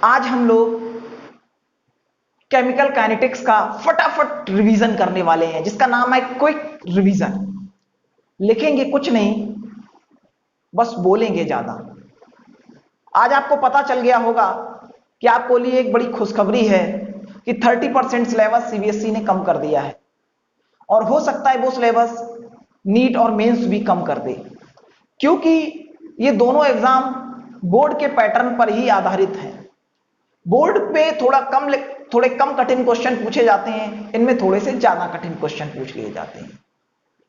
आज हम लोग केमिकल काइनेटिक्स का फटाफट रिवीजन करने वाले हैं, जिसका नाम है क्विक रिवीजन। लिखेंगे कुछ नहीं, बस बोलेंगे ज्यादा। आज आपको पता चल गया होगा कि आपको लिए एक बड़ी खुशखबरी है कि 30% सिलेबस सीबीएसई ने कम कर दिया है, और हो सकता है वो सिलेबस नीट और मेंस भी कम कर दे, क्योंकि ये दोनों एग्जाम बोर्ड के पैटर्न पर ही आधारित हैं। बोर्ड पे थोड़े कम कठिन क्वेश्चन पूछे जाते हैं, इनमें थोड़े से ज्यादा कठिन क्वेश्चन पूछ लिए जाते हैं।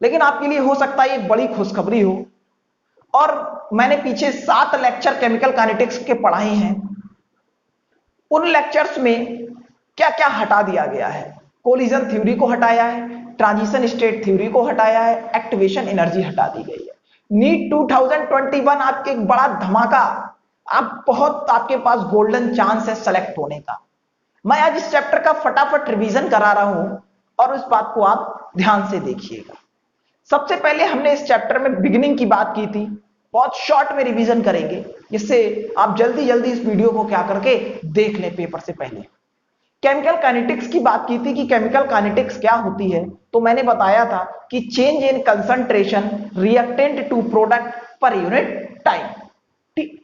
लेकिन आपके लिए हो सकता है एक बड़ी खुशखबरी हो। और मैंने पीछे 7 लेक्चर केमिकल काइनेटिक्स के पढ़ाए हैं। उन लेक्चर्स में क्या क्या हटा दिया गया है। कोलिजन थ्योरी को हटाया है, ट्रांजिशन स्टेट थ्योरी को हटाया है, एक्टिवेशन एनर्जी हटा दी गई है। नीट 2021 आपके एक बड़ा धमाका, आपके पास गोल्डन चांस है सेलेक्ट होने का। मैं आज इस चैप्टर का फटाफट रिवीजन करा रहा हूं, और इस बात को आप ध्यान से देखिएगा। सबसे पहले हमने इस चैप्टर में बिगिनिंग की बात की थी, बहुत शॉर्ट में रिवीजन करेंगे, जिससे आप जल्दी जल्दी इस वीडियो को क्या करके देख लें पेपर से पहले। केमिकल काइनेटिक्स की बात की थी कि केमिकल काइनेटिक्स क्या होती है, तो मैंने बताया था कि change in concentration reactant to product per unit time. ठीक,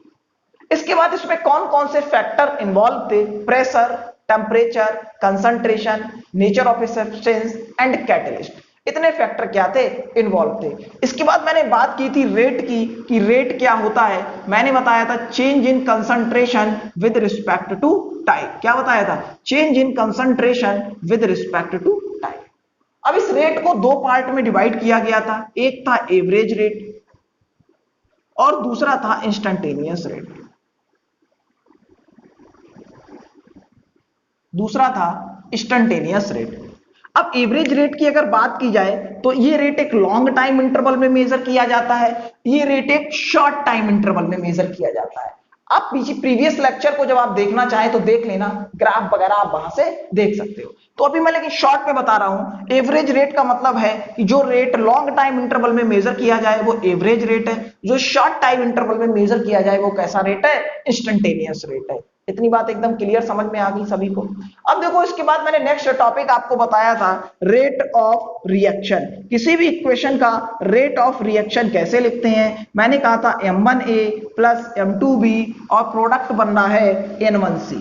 इसके बाद इसमें कौन कौन से फैक्टर इन्वॉल्व थे? Pressure, temperature, concentration, nature of a substance and catalyst. इतने फैक्टर क्या थे? इन्वॉल्व थे। इसके बाद मैंने बात की थी रेट की, कि रेट क्या होता है। मैंने बताया था change in concentration with respect to time. क्या बताया था? Change in concentration with respect to time. अब इस रेट को 2 पार्ट में डिवाइड किया गया था। एक था एवरेज रेट और दूसरा था इंस्टेंटेनियस रेट। दूसरा था इंस्टेंटेनियस रेट। अब एवरेज रेट की अगर बात की जाए तो ये रेट एक लॉन्ग टाइम इंटरवल में मेजर किया जाता है, ये रेट एक शॉर्ट टाइम इंटरवल में मेजर किया जाता है। आप प्रीवियस लेक्चर को जब आप देखना चाहें तो देख लेना, ग्राफ वगैरह आप वहां से देख सकते हो। तो अभी मैं लेकिन शॉर्ट में बता रहा हूं। एवरेज रेट का मतलब है कि जो रेट लॉन्ग टाइम इंटरवल में मेजर किया जाए वो एवरेज रेट है, जो शॉर्ट टाइम इंटरवल में मेजर किया जाए वो कैसा रेट है? इंस्टेंटेनियस रेट है। इतनी बात एकदम क्लियर समझ में आ गई सभी को। अब देखो, इसके बाद मैंने नेक्स्ट टॉपिक आपको बताया था रेट ऑफ रिएक्शन। किसी भी इक्वेशन का रेट ऑफ रिएक्शन कैसे लिखते हैं? मैंने कहा था m1a प्लस m2b और प्रोडक्ट बनना है n1c।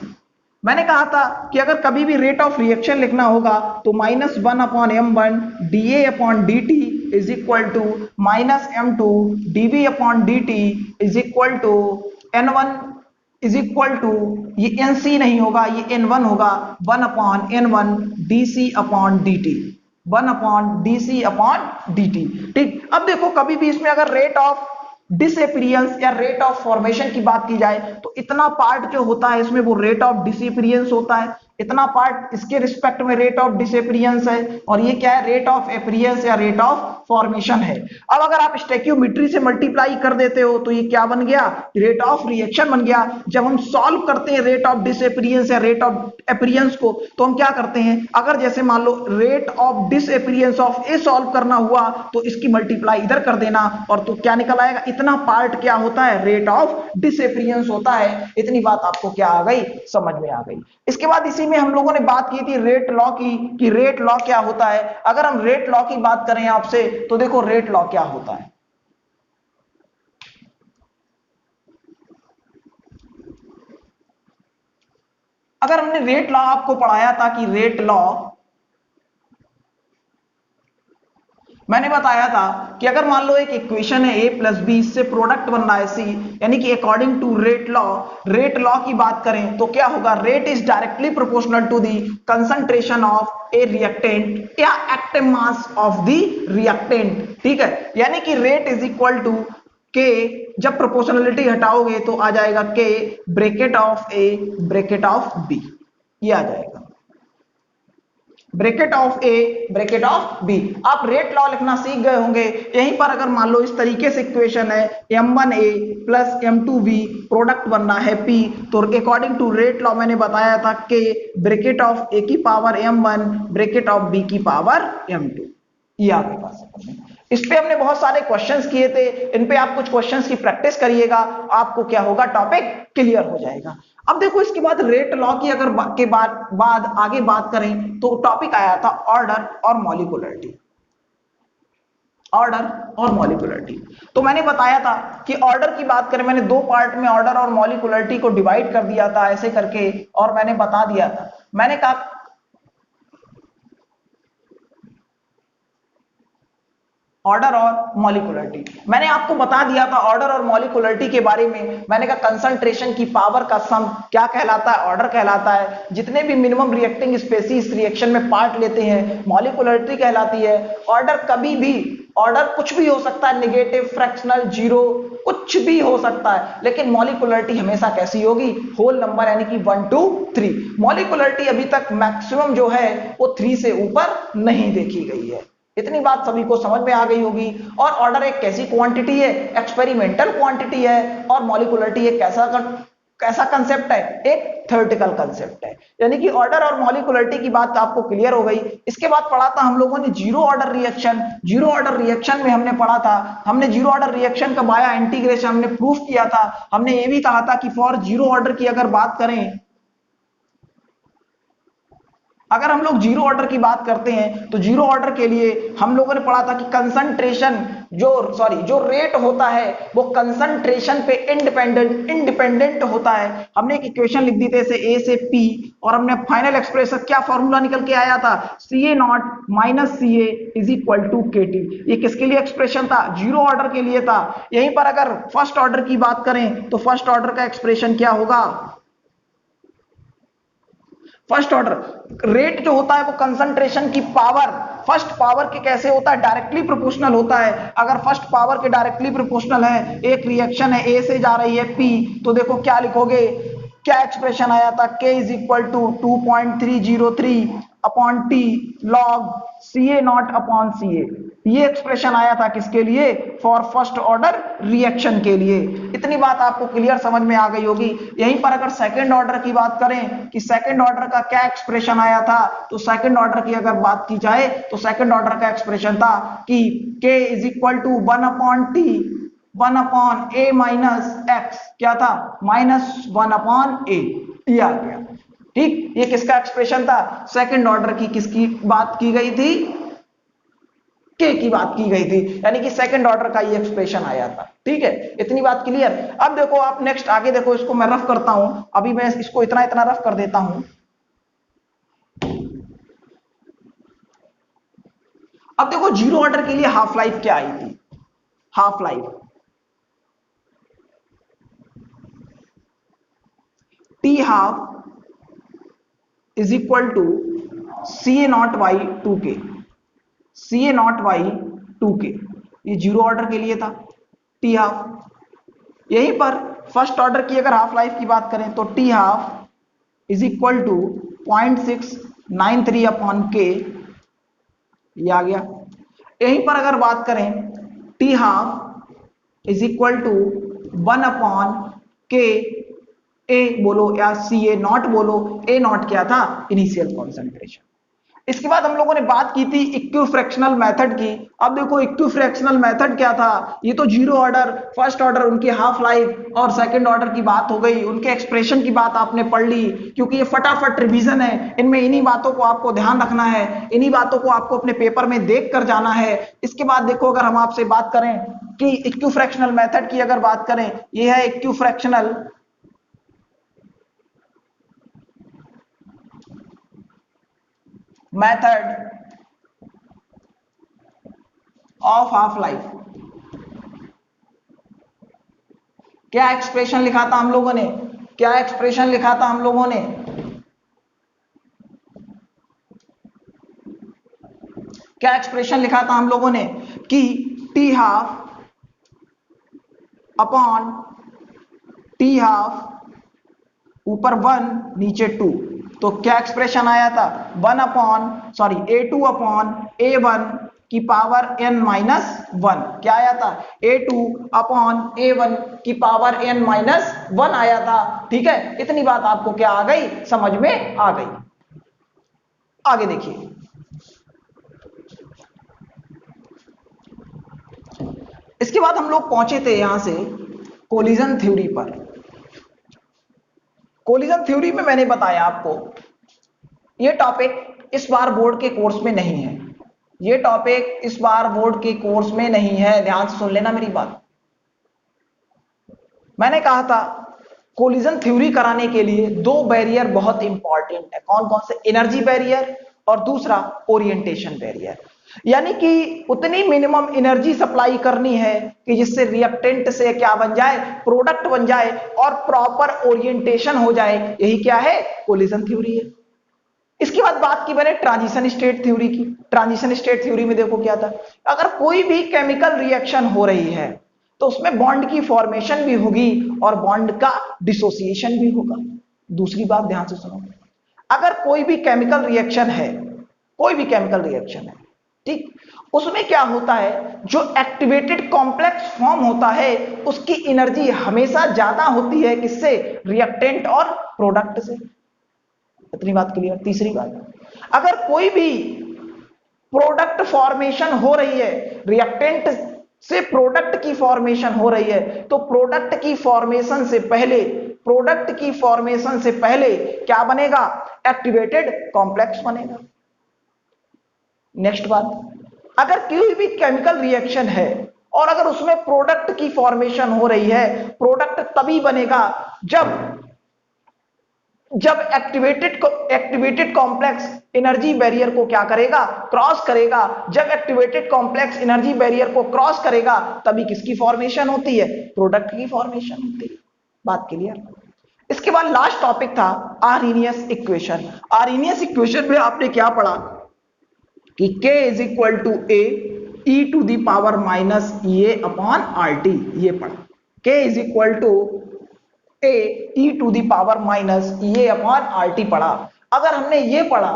मैंने कहा था कि अगर कभी भी रेट ऑफ रिएक्शन लिखना होगा तो -1/m1 dA/dt is equal to -m2 dB/dt is equal to n1 is equal to, ये NC नहीं होगा, ये N1 होगा, 1/N1 dC/dt, 1/dC/dt। ठीक, अब देखो कभी भी इसमें अगर रेट ऑफ डिसएपीरियंस या रेट ऑफ फॉर्मेशन की बात की जाए तो इतना पार्ट जो होता है इसमें वो रेट ऑफ डिसएपीरियंस होता है, इतना पार्ट इसके रिस्पेक्ट में रेट ऑफ डिसएपीरियंस है, और ये क्या है? रेट ऑफ एपीरियंस या रेट ऑफ फॉर्मेशन है। अब अगर आप स्टोइकियोमेट्री से मल्टीप्लाई कर देते हो तो ये क्या बन गया? रेट ऑफ रिएक्शन बन गया। जब हम सॉल्व करते हैं रेट ऑफ डिसएपीरियंस या रेट ऑफ एपीरियंस को, तो हम क्या करते हैं? अगर जैसे मान लो rate of disappearance of A solve करना हुआ तो इसकी मल्टीप्लाई इधर कर देना, और तो क्या निकल आएगा? इतना पार्ट क्या होता है? रेट ऑफ डिसएपीरियंस होता है। इतनी बात आपको क्या आ गई? समझ में आ गई। इसके बाद इसी में हम लोगों ने बात की थी रेट लॉ की, कि रेट लॉ क्या होता है। अगर हम रेट लॉ की बात करें आपसे तो देखो रेट लॉ क्या होता है। अगर हमने रेट लॉ आपको पढ़ाया था कि रेट लॉ, मैंने बताया था कि अगर मान लो एक इक्वेशन है a प्लस बी, इससे प्रोडक्ट बन रहा है c, यानी कि अकॉर्डिंग टू रेट लॉ की बात करें तो क्या होगा? Rate is directly proportional to the concentration of A reactant या active mass of the reactant. ठीक है, यानी कि rate is equal to k, जब प्रोपोर्शनलिटी हटाओगे तो आ जाएगा k bracket of a bracket of b, ये आ जाएगा bracket of A bracket of B. आप रेट लॉ लिखना सीख गए होंगे। यहीं पर अगर मान लो इस तरीके से इक्वेशन है m1a प्लस m2b, प्रोडक्ट बनना है p, तो अकॉर्डिंग टू रेट लॉ मैंने बताया था कि ब्रैकेट ऑफ a की power m1 bracket of b की पावर m2, ये आपके पास है। इस पे हमने बहुत सारे क्वेश्चंस किए थे, इन पे आप कुछ क्वेश्चंस की प्रैक्टिस करिएगा, आपको क्या होगा, टॉपिक क्लियर हो जाएगा। अब देखो इसके बाद रेट लॉ की अगर बाद आगे बात करें तो टॉपिक आया था ऑर्डर और मॉलिक्यूलरिटी। ऑर्डर और मॉलिक्यूलरिटी, तो मैंने बताया था कि ऑर्डर की बात करें, मैंने दो पार्ट में ऑर्डर और मॉलिक्यूलरिटी को डिवाइड कर दिया था ऐसे करके, और मैंने बता दिया था, मैंने कहा ऑर्डर और मॉलिक्यूलरिटी, मैंने आपको बता दिया था ऑर्डर और मॉलिक्यूलरिटी के बारे में। मैंने कहा कंसंट्रेशन की पावर का सम क्या कहलाता है, ऑर्डर कहलाता है। जितने भी मिनिमम रिएक्टिंग स्पेसीज रिएक्शन में पार्ट लेते हैं, मॉलिक्यूलरिटी कहलाती है। ऑर्डर कभी भी, ऑर्डर कुछ भी हो सकता है, नेगेटिव, फ्रैक्शनल, जीरो, कुछ भी हो सकता है, लेकिन मॉलिक्यूलरिटी हमेशा कैसी होगी, होल नंबर, यानी कि 1 2 3। मॉलिक्यूलरिटी अभी तक मैक्सिमम जो है वो 3 से ऊपर नहीं देखी गई है। इतनी बात सभी को समझ में आ गई होगी। और ऑर्डर एक कैसी क्वांटिटी है, एक्सपेरिमेंटल क्वांटिटी है, और मॉलिक्यूलरिटी एक कैसा कंसेप्ट है, एक थ्योरेटिकल कंसेप्ट है। यानी कि ऑर्डर और मॉलिक्यूलरिटी की बात आपको क्लियर हो गई। इसके बाद पढ़ा था हम लोगों ने zero order reaction. Zero order reaction में हमने पढ़ा था, हमने जीरो ऑर्डर रिएक्शन का बाया इंटीग्रेशन हमने प्रूफ किया था। हमने ये भी कहा था कि फॉर जीरो ऑर्डर की अगर बात करें, अगर हम लोग जीरो ऑर्डर की बात करते हैं तो जीरो ऑर्डर के लिए हम लोगों ने पढ़ा था कि कंसंट्रेशन जो रेट होता है वो कंसंट्रेशन पे इंडिपेंडेंट होता है। हमने एक इक्वेशन लिख दी थी ऐसे ए से पी, और हमने फाइनल एक्सप्रेशन क्या फॉर्मूला निकल के आया था, C A naught minus C A is equal to K T. ये किसके लिए एक्सप्रेशन था, जीरो ऑर्डर के लिए था। यहीं पर अगर फर्स्ट ऑर्डर की बात करें तो फर्स्ट ऑर्डर का एक्सप्रेशन क्या होगा, फर्स्ट ऑर्डर रेट जो होता है वो कंसंट्रेशन की पावर, फर्स्ट पावर के कैसे होता है, डायरेक्टली प्रोपोर्शनल होता है। अगर फर्स्ट पावर के डायरेक्टली प्रोपोर्शनल है, एक रिएक्शन है ए से जा रही है पी, तो देखो क्या लिखोगे, क्या एक्सप्रेशन आया था, k is equal to 2.303 upon T log C A naught upon C A. ये एक्सप्रेशन आया था किसके लिए, फॉर फर्स्ट ऑर्डर रिएक्शन के लिए। इतनी बात आपको क्लियर समझ में आ गई होगी। यहीं पर अगर सेकंड ऑर्डर की बात करें कि सेकंड ऑर्डर का क्या एक्सप्रेशन आया था, तो सेकंड ऑर्डर की अगर बात की जाए तो सेकंड ऑर्डर का एक्सप्रेशन था कि k is equal to 1 upon T 1 upon A minus X, क्या था, माइनस 1 अपॉन ए, ये आ गया। ठीक, ये किसका एक्सप्रेशन था, सेकंड ऑर्डर की, किसकी बात की गई थी, के की बात की गई थी, यानी कि सेकंड ऑर्डर का ये एक्सप्रेशन आया था। ठीक है, इतनी बात क्लियर। अब देखो आप नेक्स्ट आगे देखो, इसको मैं रफ करता हूं, अभी मैं इसको इतना इतना रफ कर देता हूं। अब देखो जीरो ऑर्डर के लिए हाफ लाइफ क्या आई थी, half life T half is equal to C A not by 2k, C A not by 2k, ये जीरो ऑर्डर के लिए था टी हाफ। यहीं पर फर्स्ट ऑर्डर की अगर हाफ लाइफ की बात करें तो T half is equal to 0.693 upon K, ये आ गया। यहीं पर अगर बात करें T half is equal to 1 upon K A बोलो या सी ए नॉट बोलो, ए नॉट क्या था, इनिशियल कॉन्सेंट्रेशन। इसके बाद हम लोगों ने बात की थी इक्विफ्रैक्शनल मेथड की। अब देखो इक्विफ्रैक्शनल मेथड क्या था, ये तो जीरो ऑर्डर, फर्स्ट ऑर्डर, उनकी हाफ लाइफ और सेकंड ऑर्डर की बात हो गई, उनके एक्सप्रेशन की बात आपने पढ़ ली, क्योंकि ये फटाफट रिवीजन है, इनमें इन्हीं बातों को आपको ध्यान रखना है, इन्हीं बातों को आपको अपने पेपर में देख कर जाना है। इसके बाद देखो अगर हम आपसे बात करें कि इक्विफ्रैक्शनल मेथड की अगर बात करें, ये है इक्विफ्रैक्शनल मेथड ऑफ हाफ लाइफ। क्या एक्सप्रेशन लिखा था हम लोगों ने, क्या एक्सप्रेशन लिखा था हम लोगों ने, क्या एक्सप्रेशन लिखा था हम लोगों ने कि T half upon T half ऊपर 1 नीचे 2, तो क्या एक्सप्रेशन आया था, 1 अपॉन A2 अपॉन A1 की पावर n माइनस 1, क्या आया था, A2 अपॉन A1 की पावर n माइनस 1 आया था। ठीक है, इतनी बात आपको क्या आ गई, समझ में आ गई। आगे देखिए, इसके बाद हम लोग पहुंचे थे यहां से कोलिजन थ्योरी पर। कोलिजन थ्योरी में मैंने बताया आपको, ये टॉपिक इस बार बोर्ड के कोर्स में नहीं है, ये टॉपिक इस बार बोर्ड के कोर्स में नहीं है, ध्यान से सुन लेना मेरी बात। मैंने कहा था कोलिजन थ्योरी कराने के लिए दो बैरियर बहुत इंपॉर्टेंट है। कौन कौन से? एनर्जी बैरियर और दूसरा ओरिएंटेशन बैरियर। यानी कि उतनी मिनिमम एनर्जी सप्लाई करनी है कि जिससे रिएक्टेंट से क्या बन जाए, प्रोडक्ट बन जाए और प्रॉपर ओरिएंटेशन हो जाए। यही क्या है? कोलिजन थ्योरी है। इसके बाद बात की मैंने ट्रांजिशन स्टेट थ्योरी की। ट्रांजिशन स्टेट थ्योरी में देखो क्या था, अगर कोई भी केमिकल रिएक्शन हो रही है तो उसमें बॉन्ड की फॉर्मेशन भी होगी और बॉन्ड का डिसोसिएशन भी होगा। दूसरी बात ध्यान से सुनो, अगर कोई भी केमिकल रिएक्शन है, कोई भी केमिकल रिएक्शन है, ठीक, उसमें क्या होता है, जो एक्टिवेटेड कॉम्प्लेक्स फॉर्म होता है उसकी एनर्जी हमेशा ज्यादा होती है किससे? रिएक्टेंट और प्रोडक्ट से। इतनी बात क्लियर। तीसरी बात, अगर कोई भी प्रोडक्ट फॉर्मेशन हो रही है, रिएक्टेंट से प्रोडक्ट की फॉर्मेशन हो रही है, तो प्रोडक्ट की फॉर्मेशन से पहले, प्रोडक्ट की फॉर्मेशन से पहले क्या बनेगा? एक्टिवेटेड कॉम्प्लेक्स बनेगा। नेक्स्ट बात, अगर कोई भी केमिकल रिएक्शन है और अगर उसमें प्रोडक्ट की फॉर्मेशन हो रही है, प्रोडक्ट तभी बनेगा जब एक्टिवेटेड कॉम्प्लेक्स एनर्जी बैरियर को क्या करेगा? क्रॉस करेगा। जब एक्टिवेटेड कॉम्प्लेक्स एनर्जी बैरियर को क्रॉस करेगा तभी किसकी फॉर्मेशन होती है? प्रोडक्ट की फॉर्मेशन होती है। बात क्लियर। इसके बाद लास्ट टॉपिक था आर्हेनियस इक्वेशन। आर्हेनियस इक्वेशन में आपने क्या पढ़ा कि K is equal to A E to the power minus A upon R T, ये पढ़ा। K is equal to A E to the power minus A upon R T पढ़ा। अगर हमने ये पढ़ा,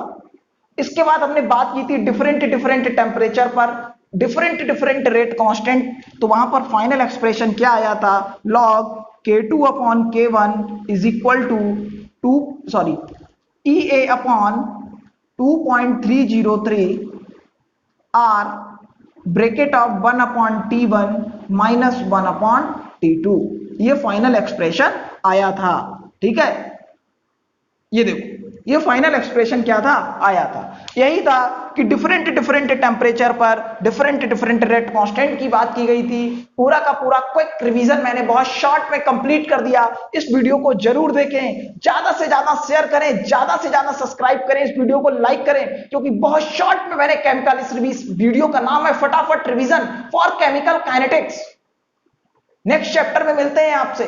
इसके बाद हमने बात की थी डिफरेंट टेम्परेचर पर डिफरेंट रेट कांस्टेंट, तो वहां पर फाइनल एक्सप्रेशन क्या आया था? Log K2 upon K1 is equal to E A upon 2.303 R bracket of 1 upon T1 minus 1 upon T2, ये फाइनल एक्सप्रेशन आया था। ठीक है, ये देखो, ये फाइनल एक्सप्रेशन क्या था? आया था। यही था कि डिफरेंट टेम्परेचर पर डिफरेंट रेट कांस्टेंट की बात की गई थी। पूरा का पूरा क्विक रिवीजन मैंने बहुत शॉर्ट में कंप्लीट कर दिया। इस वीडियो को जरूर देखें, ज्यादा से ज्यादा शेयर करें, ज्यादा से ज्यादा सब्सक्राइब करें, इस वीडियो को लाइक करें, क्योंकि बहुत शॉर्ट में मैंने केमिकल, इस वीडियो का नाम है फटाफट revision for chemical kinetics. Next chapter में मिलते हैं आपसे।